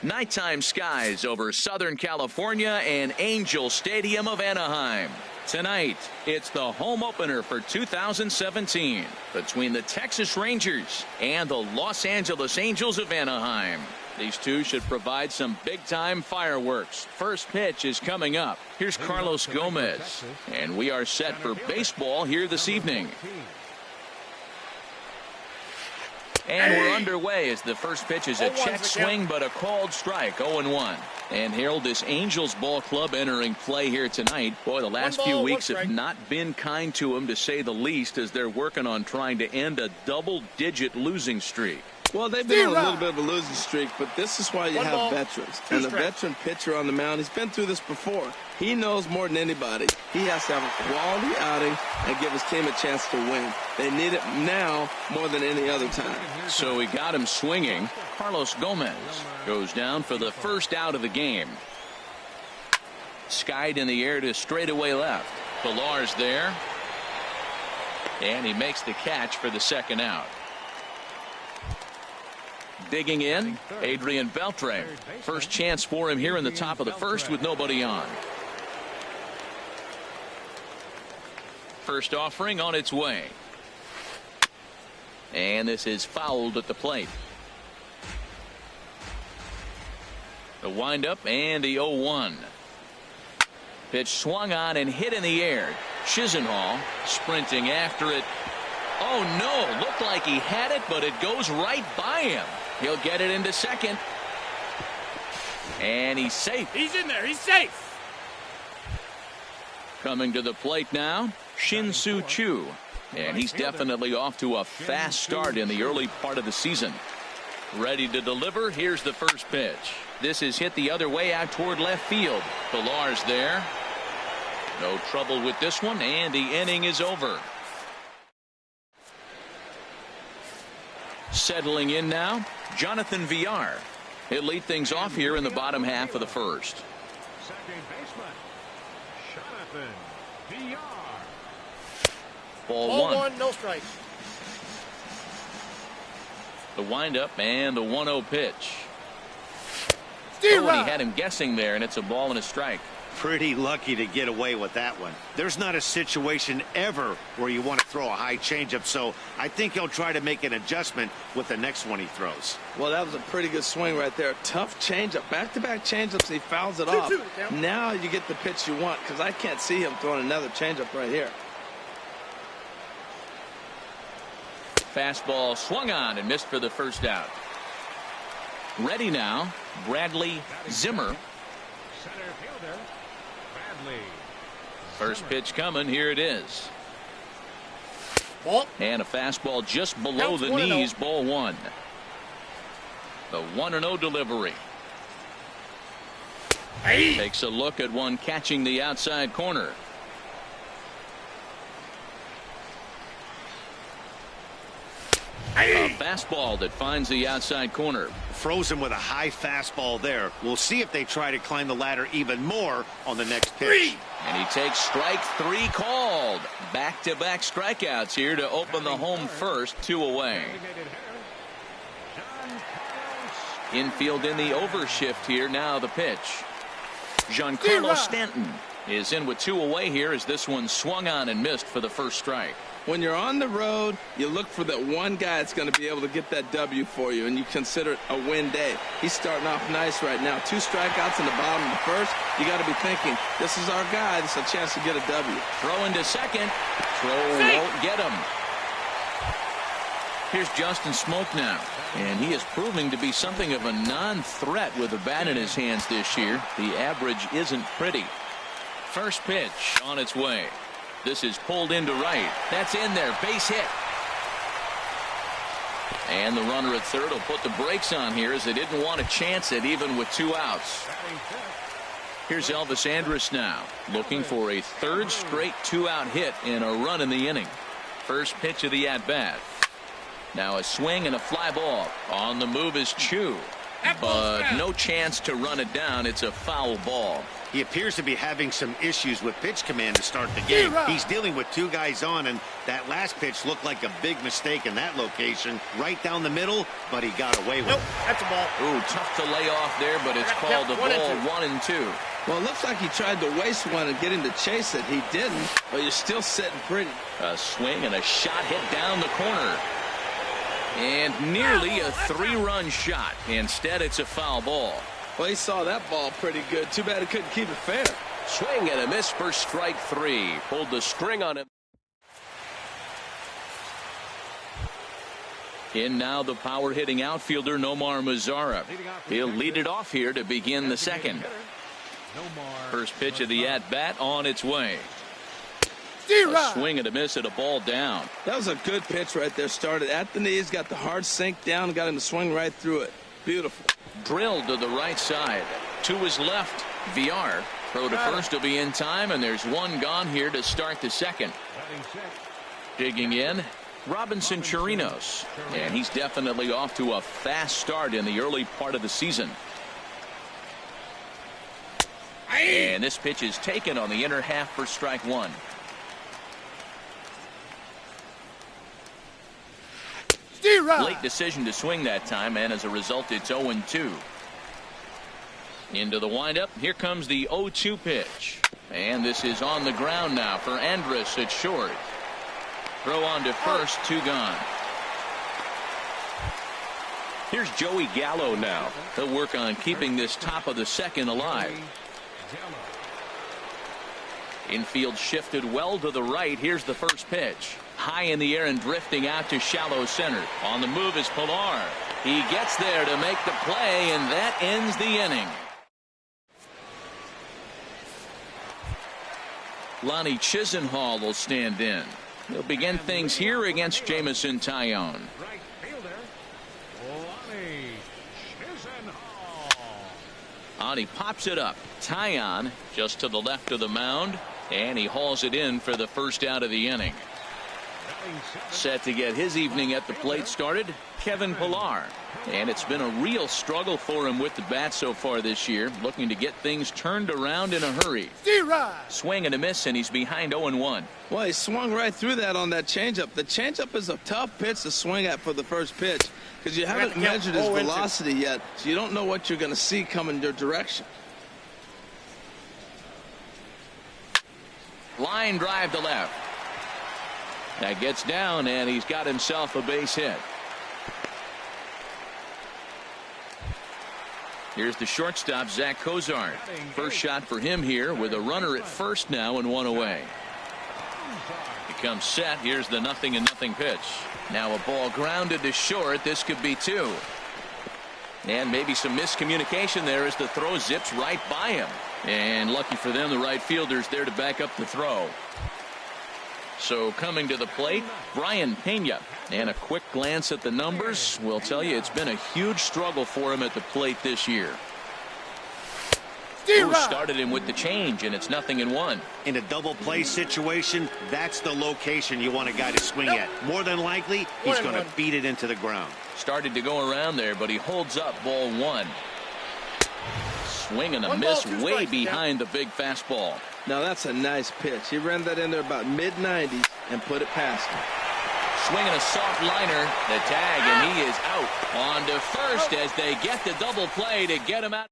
Nighttime skies over Southern California and Angel Stadium of Anaheim. Tonight, it's the home opener for 2017 between the Texas Rangers and the Los Angeles Angels of Anaheim. These two should provide some big-time fireworks. First pitch is coming up. Here's Carlos Gomez, and we are set for baseball here this evening. And we're underway as the first pitch is a check swing, but a called strike, 0-1. And Harold, this Angels ball club entering play here tonight. Boy, the last few weeks have not been kind to them, to say the least, as they're working on trying to end a double-digit losing streak. Well, they've been on a little bit of a losing streak, but this is why you have veterans. And the veteran pitcher on the mound, he's been through this before. He knows more than anybody. He has to have a quality outing and give his team a chance to win. They need it now more than any other time. So we got him swinging. Carlos Gomez goes down for the first out of the game. Skied in the air to straightaway left. Pilar's there. And he makes the catch for the second out. Digging in, Adrian Beltre. First chance for him here in the top of the first with nobody on. First offering on its way. And this is fouled at the plate. The windup and the 0-1. Pitch swung on and hit in the air. Chisenhall sprinting after it. Oh no, looked like he had it, but it goes right by him. He'll get it into second. And he's safe. He's in there. He's safe. Coming to the plate now, Shin-Soo Choo. And he's definitely off to a fast start in the early part of the season. Ready to deliver. Here's the first pitch. This is hit the other way out toward left field. Pilar's there. No trouble with this one, and the inning is over. Settling in now, Jonathan Villar. He'll lead things off here in the bottom half of the first. Second baseman, Jonathan Villar. Ball one. No strikes. The windup and the 1-0 pitch. And he had him guessing there, and it's a ball and a strike. Pretty lucky to get away with that one. There's not a situation ever where you want to throw a high changeup, so I think he'll try to make an adjustment with the next one he throws. Well, that was a pretty good swing right there. Tough changeup. Back-to-back changeups, he fouls it off. Now you get the pitch you want, because I can't see him throwing another changeup right here. Fastball swung on and missed for the first out. Ready now, Bradley Zimmer. Center fielder, Bradley. First pitch coming. Here it is. Ball. And a fastball just below the knees. Ball one. The 1-0 delivery. Hey. Takes a look at one catching the outside corner. A fastball that finds the outside corner. Frozen with a high fastball there. We'll see if they try to climb the ladder even more on the next pitch. And he takes strike three called. Back-to-back strikeouts here to open the home first. 2 away. Infield in the overshift here. Now the pitch. Giancarlo Stanton is in with 2 away here as this one swung on and missed for the first strike. When you're on the road, you look for that one guy that's going to be able to get that W for you, and you consider it a win day. He's starting off nice right now. 2 strikeouts in the bottom of the first. You got to be thinking, this is our guy. This is a chance to get a W. Throw into second. Throw won't get him. Here's Justin Smoke now, and he is proving to be something of a non-threat with a bat in his hands this year. The average isn't pretty. First pitch on its way. This is pulled into right. That's in there. Base hit. And the runner at third will put the brakes on here as they didn't want to chance it even with 2 outs. Here's Elvis Andrus now, looking for a third straight 2-out hit in a run in the inning. First pitch of the at-bat. Now a swing and a fly ball. On the move is Choo. but no chance to run it down. It's a foul ball. He appears to be having some issues with pitch command to start the game. He's dealing with two guys on, and that last pitch looked like a big mistake in that location. Right down the middle, but he got away with it. That's a ball. Ooh, tough to lay off there, but it's called a ball 1-2. Well, it looks like he tried to waste one and get him to chase it. He didn't, but you're still sitting pretty. A swing and a shot hit down the corner. And nearly a 3-run shot. Instead, it's a foul ball. Well, he saw that ball pretty good. Too bad he couldn't keep it fair. Swing and a miss for strike 3. Pulled the string on him. In now the power-hitting outfielder Nomar Mazara. He'll lead it off here to begin the second. First pitch of the at-bat on its way. A swing and a miss at a ball down. That was a good pitch right there. Started at the knees, got the hard sink down, got him to swing right through it. Beautiful. Drilled to the right side. To his left, VR. Throw to first will be in time, and there's one gone here to start the second. Digging in, Robinson Chirinos. And he's definitely off to a fast start in the early part of the season. And this pitch is taken on the inner half for strike 1. Late decision to swing that time, and as a result, it's 0-2. Into the windup. Here comes the 0-2 pitch. And this is on the ground now for Andrus at short. Throw on to first, 2 gone. Here's Joey Gallo now. He'll work on keeping this top of the second alive. Infield shifted well to the right. Here's the first pitch. High in the air and drifting out to shallow center. On the move is Pilar. He gets there to make the play, and that ends the inning. Lonnie Chisenhall will stand in. He'll begin things here against Jamison Tyone. Right fielder, Lonnie Chisenhall. On he pops it up. Tyone just to the left of the mound, and he hauls it in for the first out of the inning. Set to get his evening at the plate started, Kevin Pilar. And it's been a real struggle for him with the bat so far this year, looking to get things turned around in a hurry. Swing and a miss, and he's behind 0-1. Well, he swung right through that on that changeup. The changeup is a tough pitch to swing at for the first pitch because you haven't measured his velocity yet, so you don't know what you're going to see coming your direction. Line drive to left. That gets down, and he's got himself a base hit. Here's the shortstop, Zach Cozart. First shot for him here with a runner at first now and 1 away. He comes set. Here's the 0-0 pitch. Now a ball grounded to short. This could be 2. And maybe some miscommunication there as the throw zips right by him. And lucky for them, the right fielder's there to back up the throw. So coming to the plate, Brian Pena. And a quick glance at the numbers will tell you it's been a huge struggle for him at the plate this year. Who started him with the change, and it's 0-1. In a double play situation, that's the location you want a guy to swing at. More than likely, he's going to beat it into the ground. Started to go around there, but he holds up ball 1. Swing and a miss way behind the big fastball. Now that's a nice pitch. He ran that in there about mid-90s and put it past him. Swinging a soft liner, the tag, and he is out. On to first as they get the double play to get him out.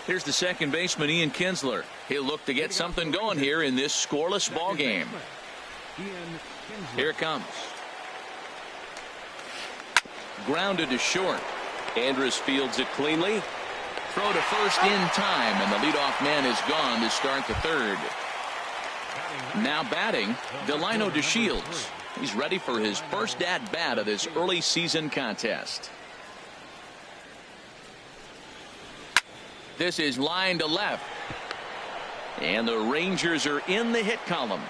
Here's the second baseman, Ian Kinsler. He'll look to get something going here in this scoreless ball game. Here it comes. Grounded to short. Andrus fields it cleanly. Throw to first in time, and the leadoff man is gone to start the third. Now batting, Delino DeShields. He's ready for his first at-bat of this early season contest. This is line to left. And the Rangers are in the hit column.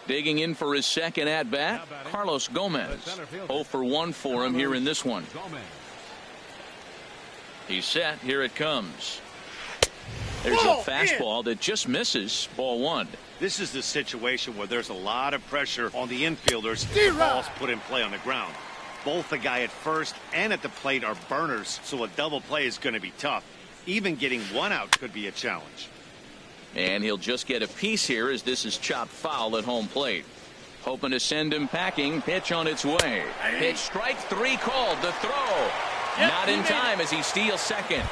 Digging in for his second at-bat, Carlos Gomez. 0 for 1 for him here in this one. He's set. Here it comes. There's a fastball that just misses. Ball one. This is the situation where there's a lot of pressure on the infielders if the ball's put in play on the ground. Both the guy at first and at the plate are burners, so a double play is going to be tough. Even getting one out could be a challenge. And he'll just get a piece here as this is chopped foul at home plate. Hoping to send him packing. Pitch on its way. Pitch strike three called. The throw. Not in time as he steals second.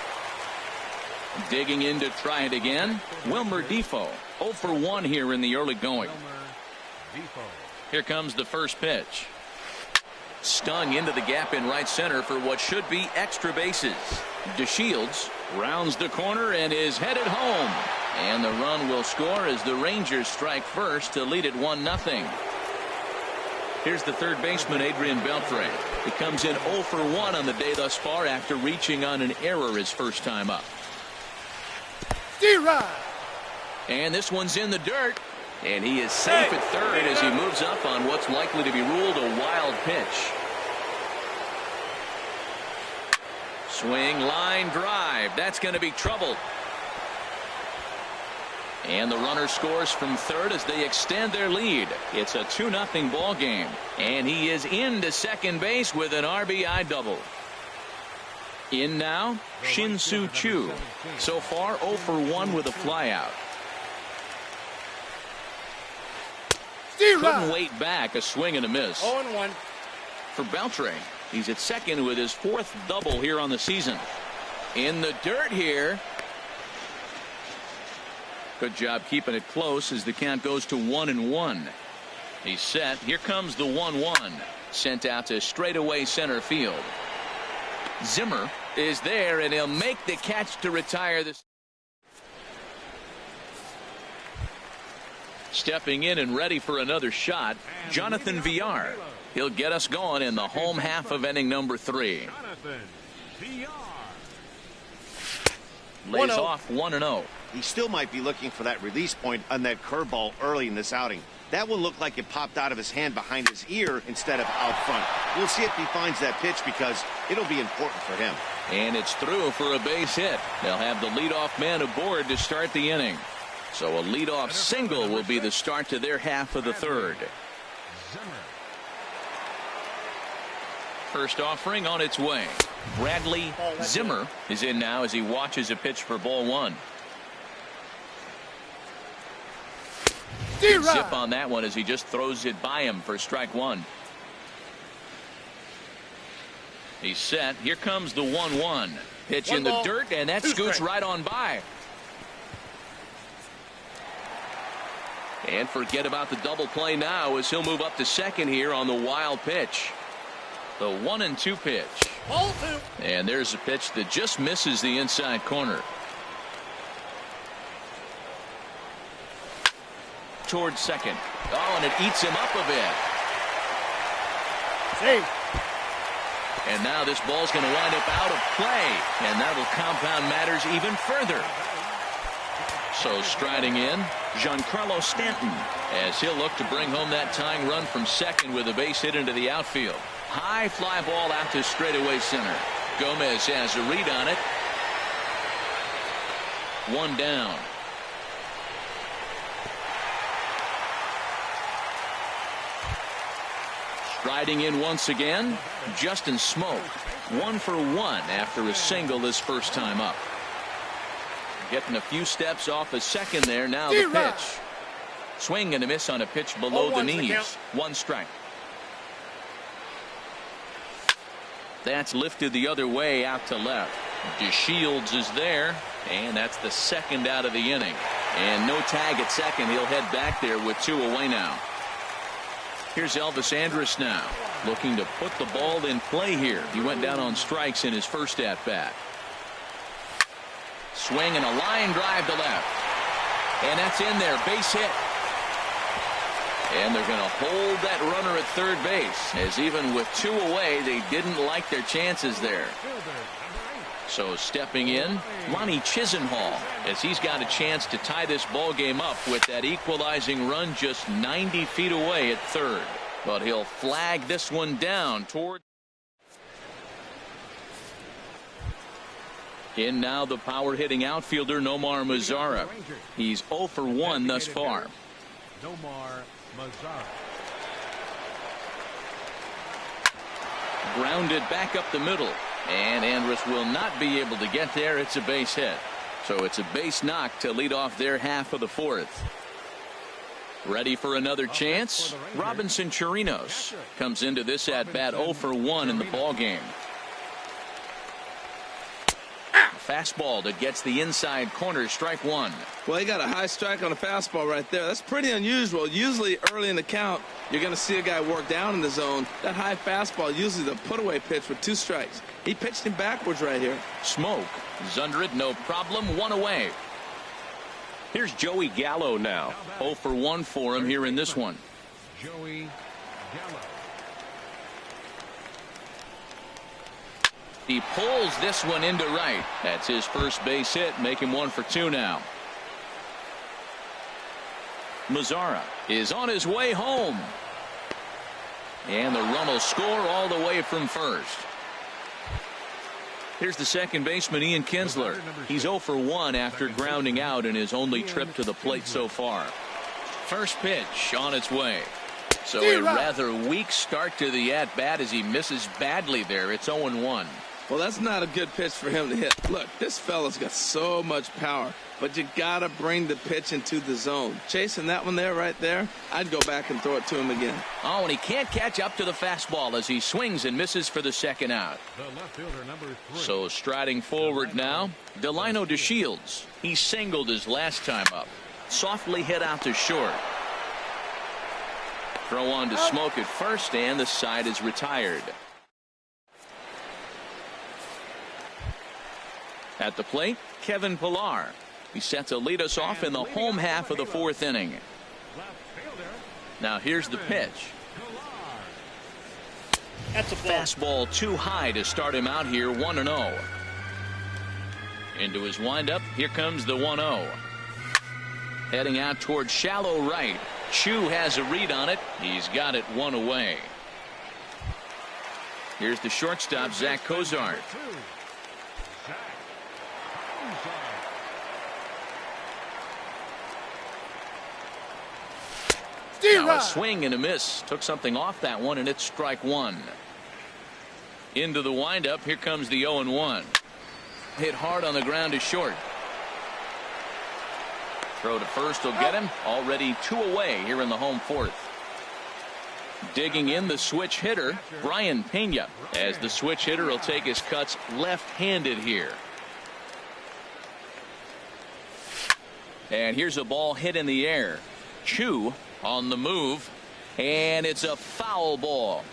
Digging in to try it again. Wilmer Defoe. 0 for 1 here in the early going. Here comes the first pitch. Stung into the gap in right center for what should be extra bases. DeShields rounds the corner and is headed home. And the run will score as the Rangers strike first to lead it 1-0. Here's the third baseman, Adrian Beltre. He comes in 0 for 1 on the day thus far after reaching on an error his first time up. And this one's in the dirt. And he is safe at third as he moves up on what's likely to be ruled a wild pitch. Swing, line, drive. That's going to be trouble. And the runner scores from third as they extend their lead. It's a 2-0 ball game. And he is into second base with an RBI double. In now, Shin-Soo Choo. So far, 0 for 1 with a flyout. Couldn't wait back. A swing and a miss. 0-1. For Beltre, he's at second with his fourth double here on the season. In the dirt here. Good job keeping it close as the count goes to 1-1. He's set. Here comes the 1-1. Sent out to straightaway center field. Zimmer is there, and he'll make the catch to retire this. Stepping in and ready for another shot, Jonathan Villar. He'll get us going in the home half of inning number 3. Lays off 1-0. He still might be looking for that release point on that curveball early in this outing. That one looked like it popped out of his hand behind his ear instead of out front. We'll see if he finds that pitch because it'll be important for him. And it's through for a base hit. They'll have the leadoff man aboard to start the inning. So a leadoff single will be the start to their half of the third. First offering on its way. Bradley Zimmer is in now as he watches a pitch for ball one. Zip on that one as he just throws it by him for strike one. He's set. Here comes the 1-1. Pitch in the dirt, and that scoots right on by. And forget about the double play now as he'll move up to second here on the wild pitch. The 1-2 pitch. And there's a pitch that just misses the inside corner. Towards second. Oh, and it eats him up a bit. And now this ball's going to wind up out of play, and that'll compound matters even further. So striding in, Giancarlo Stanton, as he'll look to bring home that tying run from second with a base hit into the outfield. High fly ball out to straightaway center. Gomez has a read on it. One down. Striding in once again, Justin Smoak. 1 for 1 after a single his first time up. Getting a few steps off a second there. Now the pitch. Swing and a miss on a pitch below the knees. One strike. That's lifted the other way out to left. DeShields is there, and that's the second out of the inning. And no tag at second. He'll head back there with 2 away now. Here's Elvis Andrus now, looking to put the ball in play here. He went down on strikes in his first at bat. Swing and a line drive to left. And that's in there, base hit. And they're going to hold that runner at third base, as even with 2 away, they didn't like their chances there. So stepping in, Lonnie Chisenhall, as he's got a chance to tie this ball game up with that equalizing run just 90 feet away at third. But he'll flag this one down toward. In now the power-hitting outfielder Nomar Mazara. He's 0 for 1 thus far. Nomar Mazara. Grounded back up the middle. And Andrus will not be able to get there. It's a base hit. So it's a base knock to lead off their half of the fourth. Ready for another chance? Robinson Chirinos comes into this at-bat 0 for 1 in the ballgame. Fastball that gets the inside corner, strike one. Well, he got a high strike on a fastball right there. That's pretty unusual. Usually early in the count, you're going to see a guy work down in the zone. That high fastball, usually the put-away pitch with 2 strikes. He pitched him backwards right here. Smoke is under it, no problem, 1 away. Here's Joey Gallo now. 0 for 1 for him here in this one. Joey Gallo. He pulls this one into right. That's his first base hit, make him 1 for 2 now. Mazara is on his way home. And the run will score all the way from first. Here's the second baseman, Ian Kinsler. He's 0 for 1 after grounding out in his only trip to the plate so far. First pitch on its way. So a rather weak start to the at-bat as he misses badly there. It's 0-1. Well, that's not a good pitch for him to hit. Look, this fella's got so much power, but you got to bring the pitch into the zone. Chasing that one there, right there, I'd go back and throw it to him again. Oh, and he can't catch up to the fastball as he swings and misses for the second out. The left fielder, number 3. So striding forward now, Delino DeShields. He singled his last time up. Softly hit out to short. Throw on to Smoke at first, and the side is retired. At the plate, Kevin Pillar. He's set to lead us off in the home half of the fourth inning. Now here's the pitch. That's a fastball too high to start him out here, 1-0. Into his windup, here comes the 1-0. Heading out towards shallow right. Chu has a read on it. He's got it 1 away. Here's the shortstop, Zach Cozart. Now a swing and a miss. Took something off that one, and it's strike one. Into the windup. Here comes the 0-1. Hit hard on the ground to short. Throw to first will get him. Already 2 away here in the home fourth. Digging in the switch hitter, Brian Pena, as the switch hitter will take his cuts left-handed here. And here's a ball hit in the air. Chu on the move, and it's a foul ball.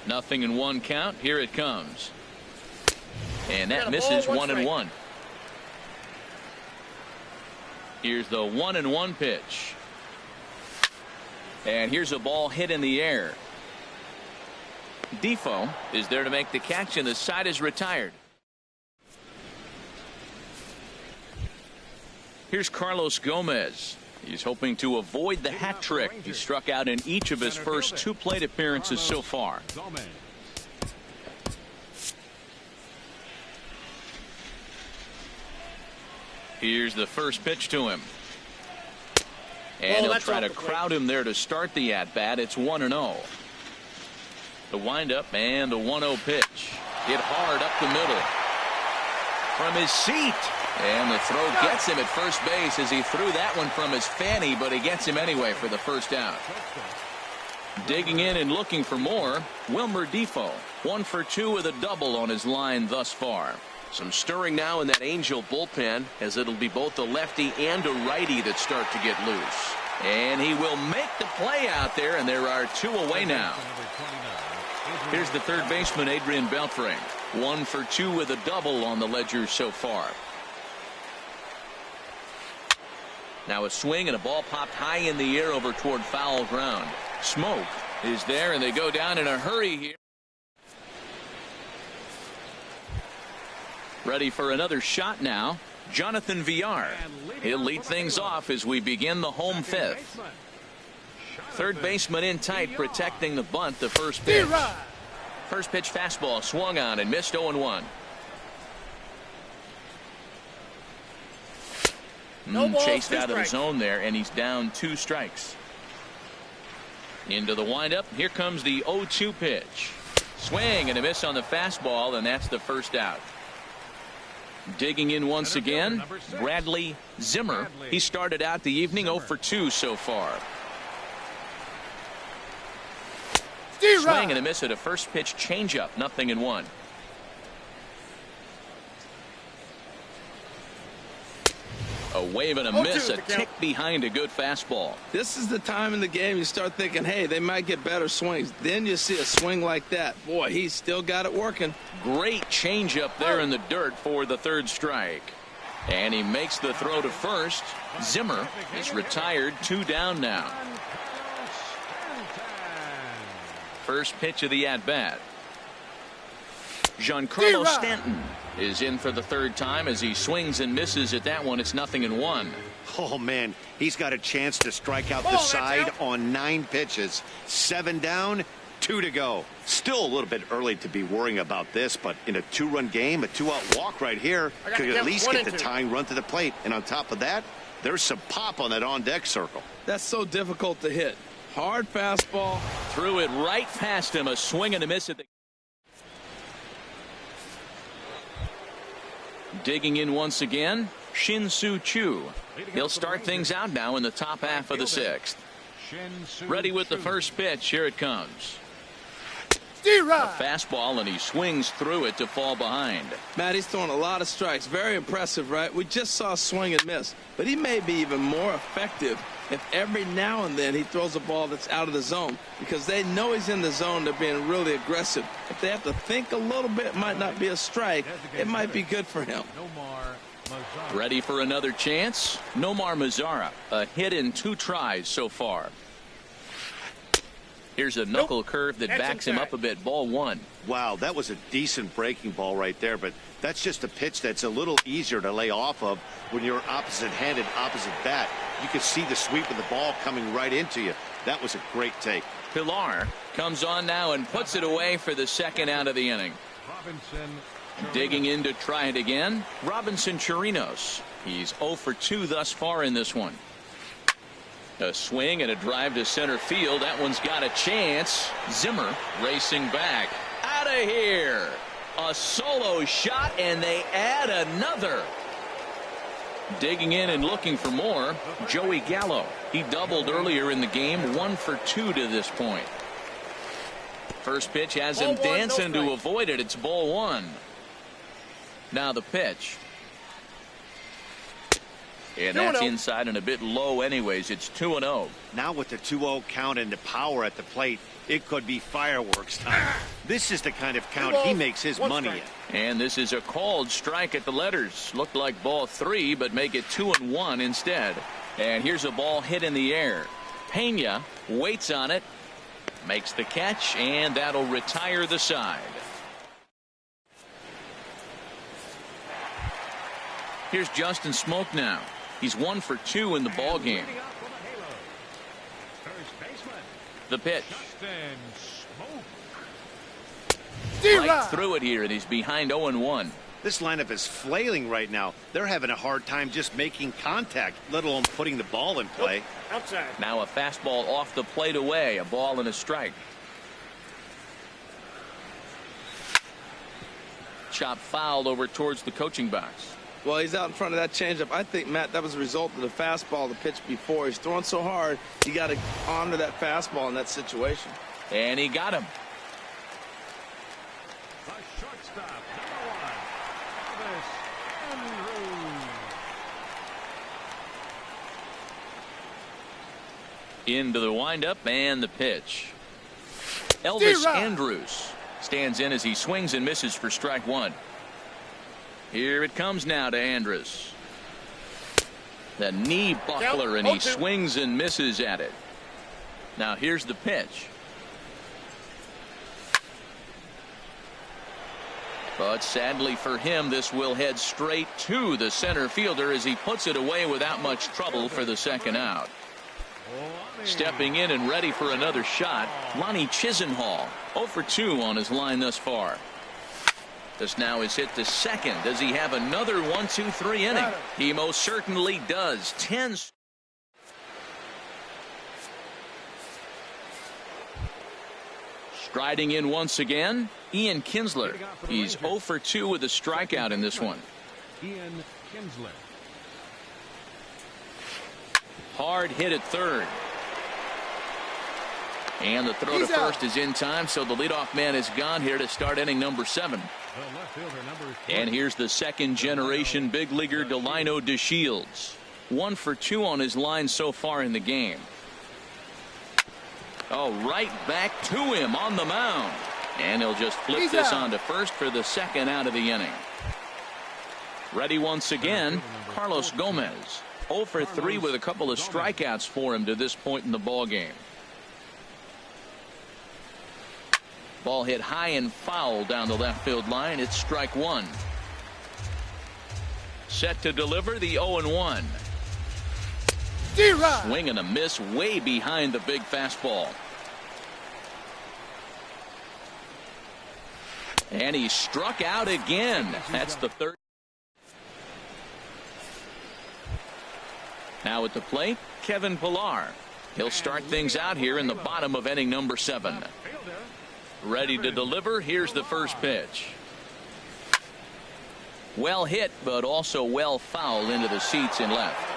Nothing in 1 count. Here it comes. And that misses 1-1. Here's the 1-1 pitch. And here's a ball hit in the air. Defoe is there to make the catch, and the side is retired. Here's Carlos Gomez. He's hoping to avoid the hat trick. He struck out in each of his first 2 plate appearances so far. Here's the first pitch to him. And he'll try to crowd him there to start the at-bat. It's 1-0. The windup and the 1-0 pitch. Hit hard up the middle. From his seat. And the throw gets him at first base as he threw that one from his fanny, but he gets him anyway for the first out. Digging in and looking for more, Wilmer Defoe. 1 for 2 with a double on his line thus far. Some stirring now in that Angel bullpen, as it'll be both a lefty and a righty that start to get loose. And he will make the play out there, and there are 2 away now. Here's the third baseman, Adrian Beltre. 1 for 2 with a double on the ledger so far. Now a swing and a ball popped high in the air over toward foul ground. Smoke is there, and they go down in a hurry here. Ready for another shot now. Jonathan Villar. He'll lead things off as we begin the home fifth. Third baseman in tight, protecting the bunt, the first pitch. First pitch fastball swung on and missed 0-1. No balls, chased 2 out of the strikes. zone there, and he's down 2 strikes. Into the windup. Here comes the 0-2 pitch. Swing and a miss on the fastball, and that's the first out. Digging in once again, Bradley Zimmer. He started out the evening 0 for 2 so far. Swing and a miss at a first pitch changeup, 0-1. A wave and a miss, a tick behind a good fastball. This is the time in the game you start thinking, hey, they might get better swings. Then you see a swing like that. Boy, he's still got it working. Great changeup there in the dirt for the 3rd strike. And he makes the throw to first. Zimmer is retired, 2 down now. First pitch of the at-bat. Giancarlo Stanton is in for the 3rd time as he swings and misses at that one. It's 0-1. Oh, man, he's got a chance to strike out the side on 9 pitches. 7 down, 2 to go. Still a little bit early to be worrying about this, but in a 2-run game, a 2-out walk right here could at least get the tying run to the plate. And on top of that, there's some pop on that on-deck circle. That's so difficult to hit. Hard fastball. Threw it right past him. A swing and a miss at the... Digging in once again, Shin-Soo Choo. He'll start things out now in the top half of the 6th. Ready with the first pitch. Here it comes. A fastball, and he swings through it to fall behind. Matt, he's throwing a lot of strikes. Very impressive, right? We just saw swing and miss. But he may be even more effective if every now and then he throws a ball that's out of the zone, because they know he's in the zone. They're being really aggressive. If they have to think a little bit, it might not be a strike. It might be good for him. Ready for another chance? Nomar Mazara, a hit in 2 tries so far. Here's a knuckle curve that backs him up a bit. Ball 1. Wow, that was a decent breaking ball right there, but that's just a pitch that's a little easier to lay off of when you're opposite-handed, opposite bat. You could see the sweep of the ball coming right into you. That was a great take. Pilar comes on now and puts it away for the 2nd out of the inning. Digging in to try it again, Robinson Chirinos. He's 0 for 2 thus far in this one. A swing and a drive to center field. That one's got a chance. Zimmer racing back. Out of here. A solo shot, and they add another. Digging in and looking for more, Joey Gallo. He doubled earlier in the game, 1 for 2 to this point. First pitch has him dancing to avoid it. It's ball 1. Now the pitch. And that's inside and a bit low anyways. It's 2-0. Now with the 2-0 count and the power at the plate, it could be fireworks time. This is the kind of count he makes his money in. And this is a called strike at the letters. Looked like ball 3, but make it 2-1 instead. And here's a ball hit in the air. Pena waits on it, makes the catch, and that'll retire the side. Here's Justin Smoke now. He's 1 for 2 in the ball game. The pitch. Right through it here, and he's behind 0-1. This lineup is flailing right now. They're having a hard time just making contact, let alone putting the ball in play. Outside. Now a fastball off the plate away. A ball and a strike. Chop fouled over towards the coaching box. Well, he's out in front of that changeup. I think, Matt, that was a result of the fastball, the pitch before. He's throwing so hard, you got to honor that fastball in that situation. And he got him. The shortstop, number 1, Elvis Andrus. Into the windup and the pitch. Elvis Andrus stands in as he swings and misses for strike 1. Here it comes now to Andrus. The knee buckler, and he swings and misses at it. Now here's the pitch. But sadly for him, this will head straight to the center fielder as he puts it away without much trouble for the 2nd out. Stepping in and ready for another shot, Lonnie Chisenhall, 0 for 2 on his line thus far. This now is hit to second. Does he have another 1-2-3 inning? He most certainly does. 10. Striding in once again, Ian Kinsler. He's 0 for 2 with a strikeout in this one. Ian Kinsler. Hard hit at third. And the throw to first is in time, so the leadoff man is gone here to start inning number 7. The left fielder, number 3. And here's the second generation big leaguer Delino DeShields. 1 for 2 on his line so far in the game. Oh, right back to him on the mound. And he'll just flip this on to first for the second out of the inning. Ready once again, Carlos Gomez. 0 for 3 with a couple of strikeouts for him to this point in the ball game. Ball hit high and foul down the left field line. It's strike one. Set to deliver the 0-1. Swing and a miss way behind the big fastball. And he struck out again. That's the third. Now at the plate, Kevin Pillar. He'll start things out here in the bottom of inning number 7. Ready to deliver. Here's the first pitch. Well hit, but also well fouled into the seats in left.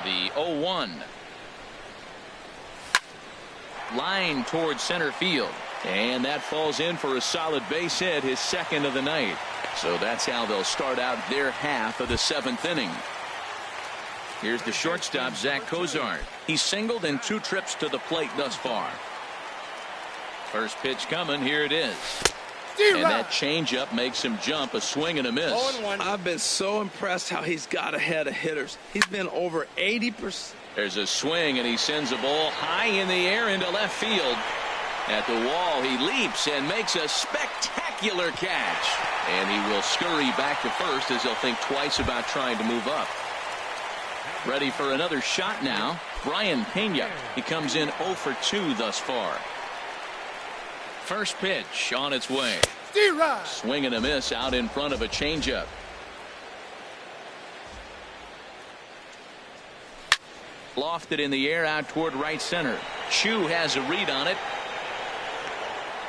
The 0-1. Line towards center field. And that falls in for a solid base hit, his second of the night. So that's how they'll start out their half of the 7th inning. Here's the shortstop, Zach Cozart. He's singled in 2 trips to the plate thus far. First pitch coming. Here it is. And that changeup makes him jump. A swing and a miss. I've been so impressed how he's got ahead of hitters. He's been over 80%. There's a swing, and he sends a ball high in the air into left field. At the wall, he leaps and makes a spectacular catch. And he will scurry back to first as he'll think twice about trying to move up. Ready for another shot now. Brian Pena. He comes in 0 for 2 thus far. First pitch on its way. Swing and a miss out in front of a changeup. Lofted in the air out toward right center. Chu has a read on it.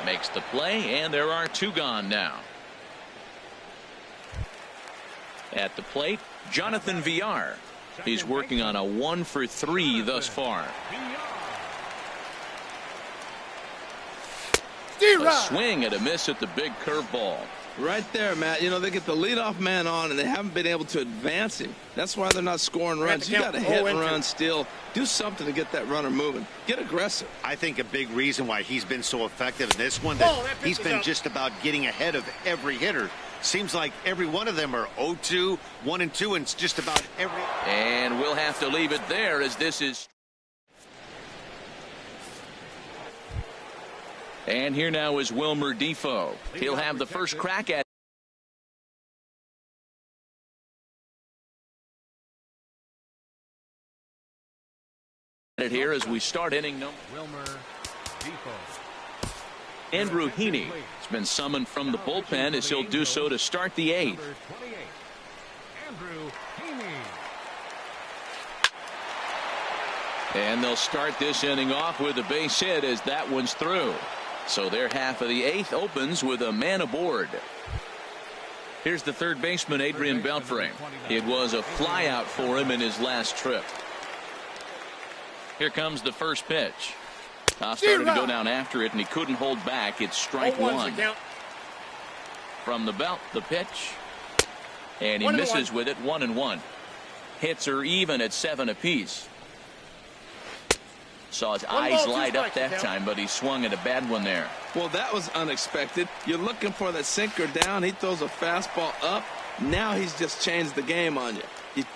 Makes the play, and there are 2 gone now. At the plate, Jonathan Villar. He's working on a 1 for 3 thus far. A swing and a miss at the big curveball. Right there, Matt. You know, they get the leadoff man on, and they haven't been able to advance him. That's why they're not scoring runs. You got to hit and run still. Do something to get that runner moving. Get aggressive. I think a big reason why he's been so effective in this one, that he's been just about getting ahead of every hitter. Seems like every one of them are 0-2, 1-2, and it's just about every. And we'll have to leave it there as this is. And here now is Wilmer Defoe. He'll have the first crack at it here as we start inning number. Wilmer Defoe. Andrew Heaney has been summoned from the bullpen as he'll do so to start the 8th. Number 28, Andrew Heaney. And they'll start this inning off with a base hit as that one's through. So their half of the 8th opens with a man aboard. Here's the third baseman, Adrian Beltre. It was a flyout for him in his last trip. Here comes the first pitch. Started to go down after it, and he couldn't hold back. It's strike 1. From the belt, the pitch. And he misses with it. 1-1. Hits are even at 7 apiece. Saw his eyes light up that time, but he swung at a bad one there. Well, that was unexpected. You're looking for that sinker down. He throws a fastball up. Now he's just changed the game on you.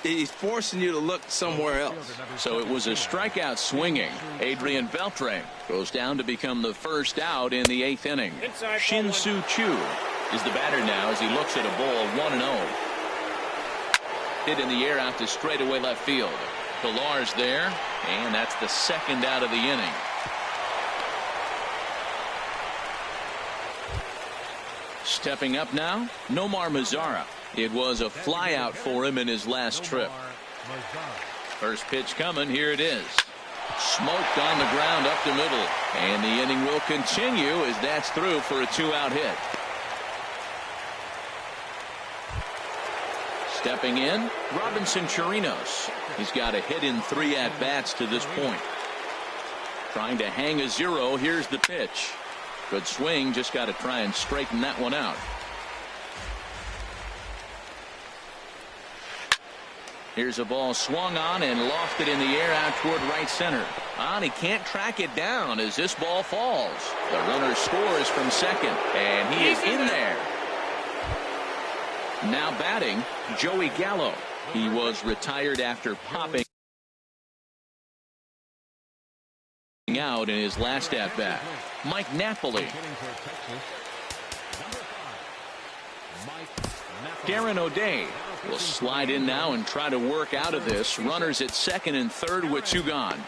He's forcing you to look somewhere else. So it was a strikeout swinging. Adrian Beltre goes down to become the first out in the 8th inning. Shin-Soo Choo is the batter now as he looks at a ball 1-0. Hit in the air out to straightaway left field. Pillar's there, and that's the second out of the inning. Stepping up now, Nomar Mazara. It was a flyout for him in his last trip. First pitch coming. Here it is. Smoked on the ground up the middle. And the inning will continue as that's through for a 2-out hit. Stepping in, Robinson Chirinos. He's got a hit in 3 at-bats to this point. Trying to hang a 0. Here's the pitch. Good swing. Just got to try and straighten that one out. Here's a ball swung on and lofted in the air out toward right center. And he can't track it down as this ball falls. The runner scores from second, and he is in there. Now batting, Joey Gallo. He was retired after popping out in his last at-bat. Mike Napoli. Darren O'Day will slide in now and try to work out of this. Runners at second and third with 2 gone.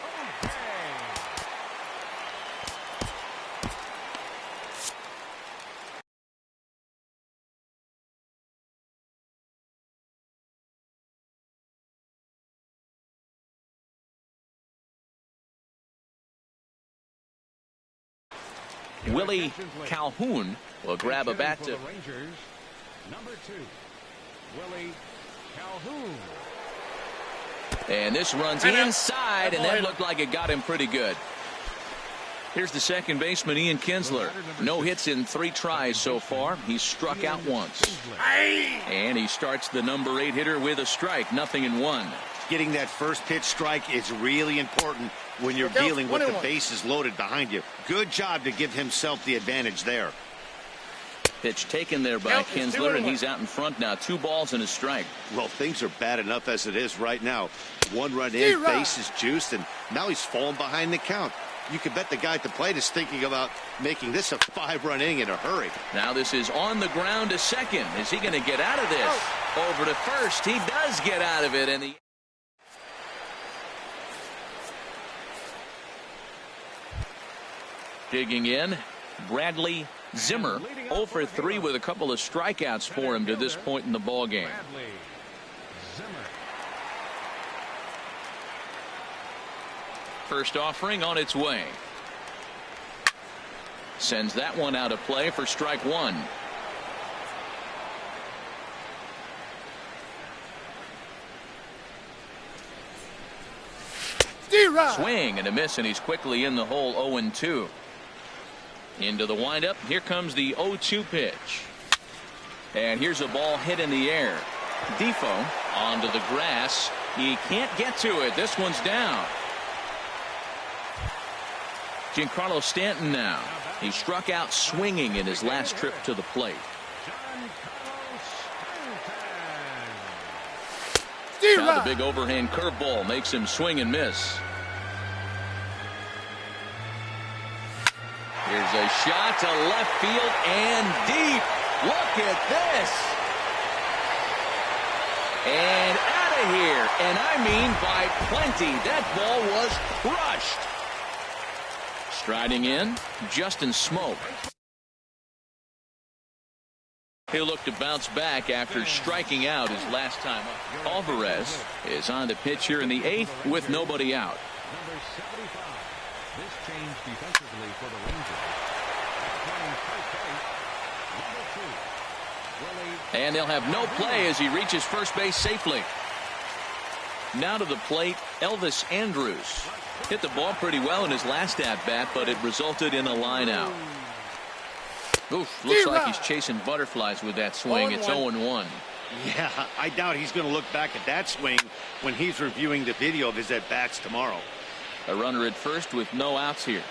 Willie Calhoun will grab a bat to Number 2, Willie Calhoun. And this runs inside, and that looked like it got him pretty good. Here's the second baseman, Ian Kinsler. No hits in 3 tries so far. He's struck out once. And he starts the number 8 hitter with a strike. 0-1. Getting that first pitch strike is really important when you're dealing with the bases loaded behind you. Good job to give himself the advantage there. Pitch taken there by Kinsler, and he's out in front now. 2 balls and a strike. Well, things are bad enough as it is right now. 1 run in, base is juiced, and now he's falling behind the count. You can bet the guy at the plate is thinking about making this a 5-run inning in a hurry. Now this is on the ground to second. Is he going to get out of this? Over to first. He does get out of it, and the digging in, Bradley Zimmer, 0 for 3 with a couple of strikeouts for him to this point in the ball game. First offering on its way. Sends that one out of play for strike 1. Swing and a miss, and he's quickly in the hole. 0-2. Into the windup. Here comes the 0-2 pitch. And here's a ball hit in the air. Defoe onto the grass. He can't get to it. This one's down. Giancarlo Stanton now. He struck out swinging in his last trip to the plate. Now the big overhand curveball makes him swing and miss. Here's a shot to left field and deep. Look at this. And out of here. And I mean by plenty. That ball was crushed. Striding in, Justin Smoak. He'll look to bounce back after striking out his last time up. Alvarez is on the pitch here in the 8th with nobody out. Number 75. This change defensively for the Rangers. Playing first base, number 2, Willie. And they'll have no play as he reaches first base safely. Now to the plate, Elvis Andrus. Hit the ball pretty well in his last at-bat, but it resulted in a line out. Oof, looks like he's chasing butterflies with that swing. It's 0-1. Yeah, I doubt he's going to look back at that swing when he's reviewing the video of his at-bats tomorrow. A runner at first with no outs here.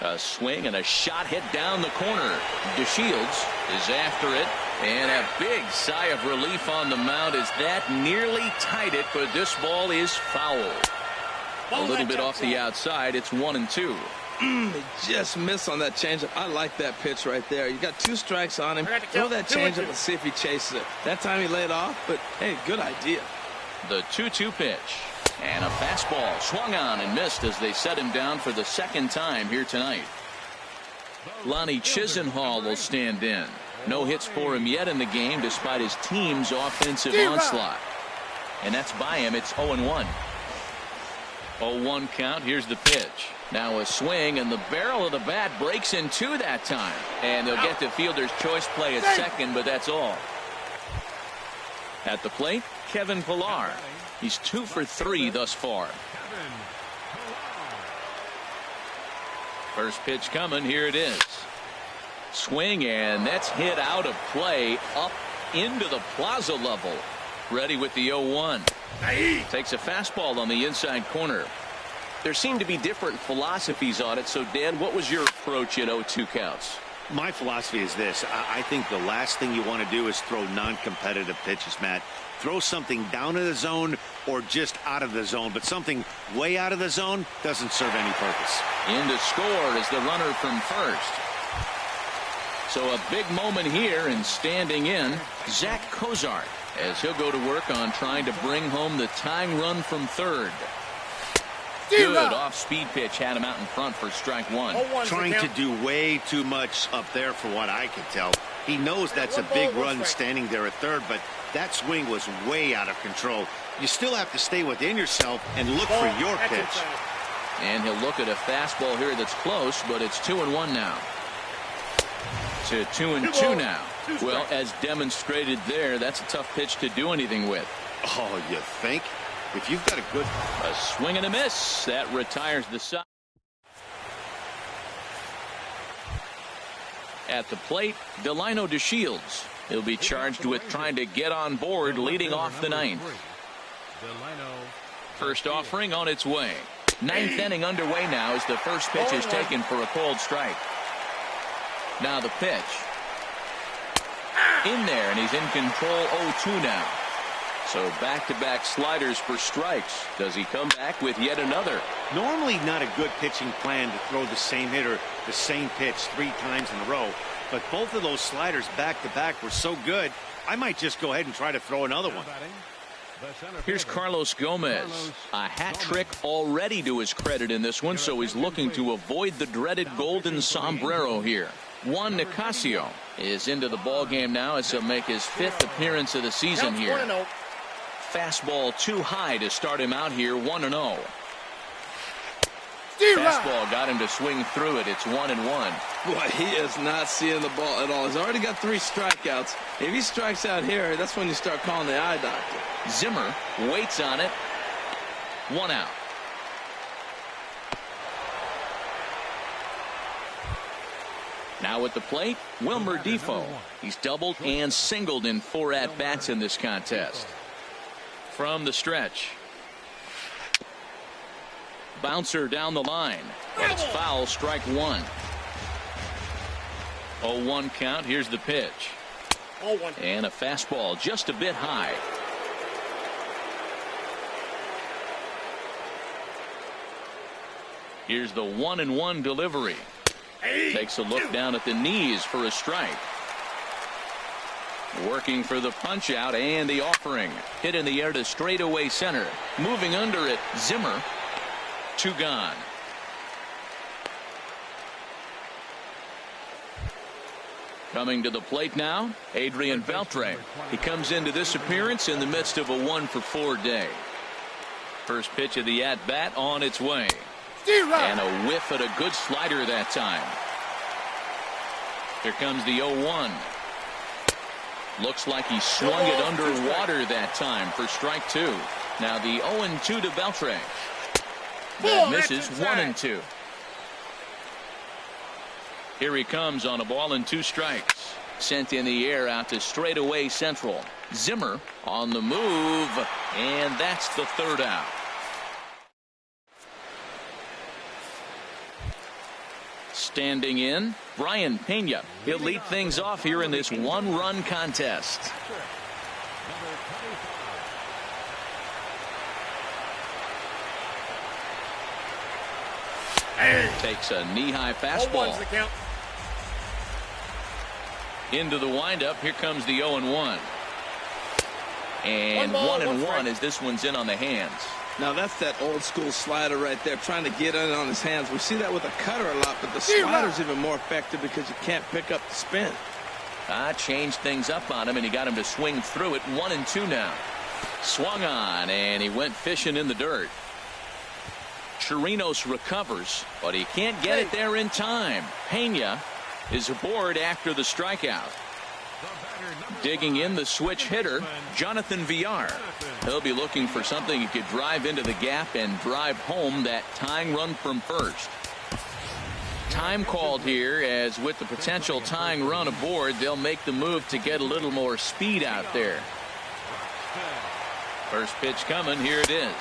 A swing and a shot hit down the corner. DeShields is after it, and a big sigh of relief on the mound as that nearly tied it, but this ball is foul. A little bit off the outside. It's 1-2. They just missed on that changeup. I like that pitch right there. You got 2 strikes on him. Throw that changeup and see if he chases it. That time he laid off, but hey, good idea. The 2-2 pitch. And a fastball swung on and missed as they set him down for the second time here tonight. Lonnie Chisenhall will stand in. No hits for him yet in the game despite his team's offensive onslaught. And that's by him. It's 0-1. 0-1 count. Here's the pitch. Now a swing, and the barrel of the bat breaks in two that time. And they'll get the fielder's choice play at second, but that's all. At the plate, Kevin Pillar. He's 2 for 3 thus far. First pitch coming. Here it is. Swing, and that's hit out of play up into the plaza level. Ready with the 0-1. Takes a fastball on the inside corner. There seem to be different philosophies on it. So, Dan, what was your approach in 0-2 counts? My philosophy is this. I think the last thing you want to do is throw non-competitive pitches, Matt. Throw something down to the zone or just out of the zone, but something way out of the zone doesn't serve any purpose. In to score is the runner from first. So a big moment here, and standing in, Zach Cozart, as he'll go to work on trying to bring home the tying run from third. Good off-speed pitch had him out in front for strike one. Trying to do way too much up there for what I can tell. He knows that's a big run standing there at third, but that swing was way out of control. You still have to stay within yourself and look for your pitch. And he'll look at a fastball here that's close, but it's 2-1 now. To 2-2 now. Well, as demonstrated there, that's a tough pitch to do anything with. Oh, you think? If you've got a swing and a miss, that retires the side. At the plate, Delino DeShields. He'll be charged with trying to get on board leading off the ninth. First offering on its way. Ninth inning underway now as the first pitch is taken for a called strike. Now the pitch. In there, and he's in control. 0-2 now. So back-to-back sliders for strikes. Does he come back with yet another? Normally not a good pitching plan to throw the same hitter the same pitch 3 times in a row. But both of those sliders back-to-back were so good, I might just go ahead and try to throw another one. Here's Carlos Gomez. A hat trick already to his credit in this one, so he's looking to avoid the dreaded golden sombrero here. Juan Nicasio is into the ballgame now as he'll make his 5th appearance of the season here. Fastball too high to start him out here. 1-0. Fastball got him to swing through it. It's 1-1. Boy, he is not seeing the ball at all. He's already got 3 strikeouts. If he strikes out here, that's when you start calling the eye doctor. Zimmer waits on it. 1 out. Now at the plate, Wilmer Defoe. He's doubled and singled in 4 at-bats in this contest. From the stretch. Bouncer down the line. That's foul, strike 1. 0-1 count. Here's the pitch. And a fastball just a bit high. Here's the 1-1 delivery. Takes a look down at the knees for a strike. Working for the punch out and the offering. Hit in the air to straightaway center. Moving under it, Zimmer. 2 gone. Coming to the plate now, Adrian Beltre. He comes into this appearance in the midst of a 1-for-4 day. First pitch of the at-bat on its way. And a whiff at a good slider that time. Here comes the 0-1. Looks like he swung it underwater that time for strike 2. Now the 0-2 to Beltre. That misses. 1-2. Here he comes on a ball and 2 strikes. Sent in the air out to straightaway central. Zimmer on the move, and that's the 3rd out. Standing in, Brian Pena. He'll lead things off here in this 1-run contest. Takes a knee-high fastball. Into the windup. Here comes the 0-1. And 1-1 as this one's in on the hands. Now, that's that old school slider right there, trying to get in on his hands. We see that with a cutter a lot, but the slider's even more effective because you can't pick up the spin. Changed things up on him, and he got him to swing through it. 1-2 now. Swung on, and he went fishing in the dirt. Chirinos recovers, but he can't get it there in time. Pena is aboard after the strikeout. Digging in the switch hitter, Jonathan Villar. He'll be looking for something he could drive into the gap and drive home that tying run from first. Time called here, as with the potential tying run aboard, they'll make the move to get a little more speed out there. First pitch coming, here it is.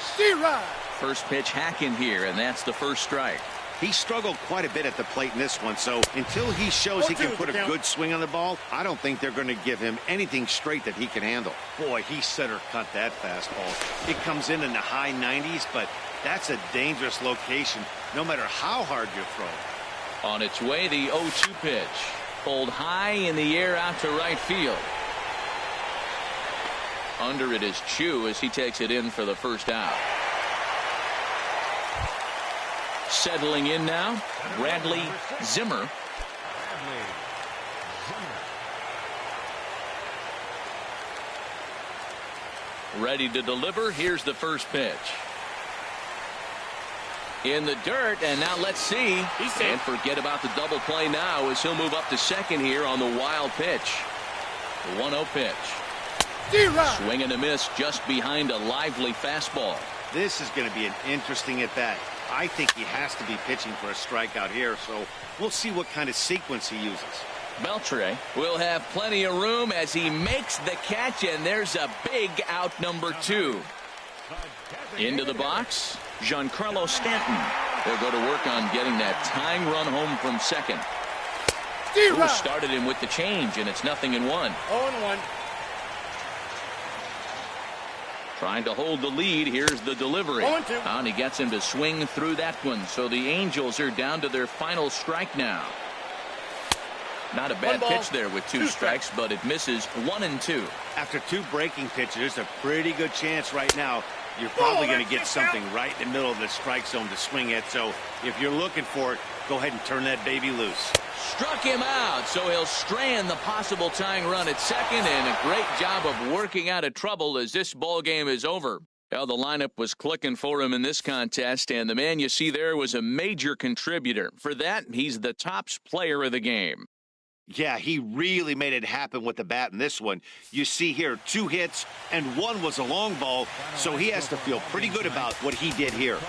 First pitch hacking here, and that's the first strike. He struggled quite a bit at the plate in this one, so until he shows he can put a good swing on the ball, I don't think they're going to give him anything straight that he can handle. Boy, he center cut that fastball. It comes in the high 90s, but that's a dangerous location no matter how hard you throw. On its way, the 0-2 pitch. Pulled high in the air out to right field. Under it is Chu as he takes it in for the first out. Settling in now, Bradley Zimmer. Ready to deliver. Here's the first pitch. In the dirt, and now let's see. And forget about the double play now as he'll move up to second here on the wild pitch. The 1-0 pitch. Swing and a miss just behind a lively fastball. This is going to be an interesting at bat. I think he has to be pitching for a strikeout here, so we'll see what kind of sequence he uses. Beltre will have plenty of room as he makes the catch, and there's a big out, number 2. Into the box, Giancarlo Stanton. They'll go to work on getting that tying run home from second. Who started him with the change, and it's 0-1. 0-1. Trying to hold the lead. Here's the delivery. And he gets him to swing through that one. So the Angels are down to their final strike now. Not a bad pitch there with 2 strikes, but it misses. 1-2. After 2 breaking pitches, there's a pretty good chance right now you're probably going to get something right in the middle of the strike zone to swing at. So if you're looking for it, go ahead and turn that baby loose. Struck him out, so he'll strand the possible tying run at second, and a great job of working out of trouble as this ball game is over. Well, the lineup was clicking for him in this contest, and the man you see there was a major contributor. For that, he's the top player of the game. Yeah, he really made it happen with the bat in this one. You see here 2 hits, and 1 was a long ball, so he has to feel pretty good about what he did here.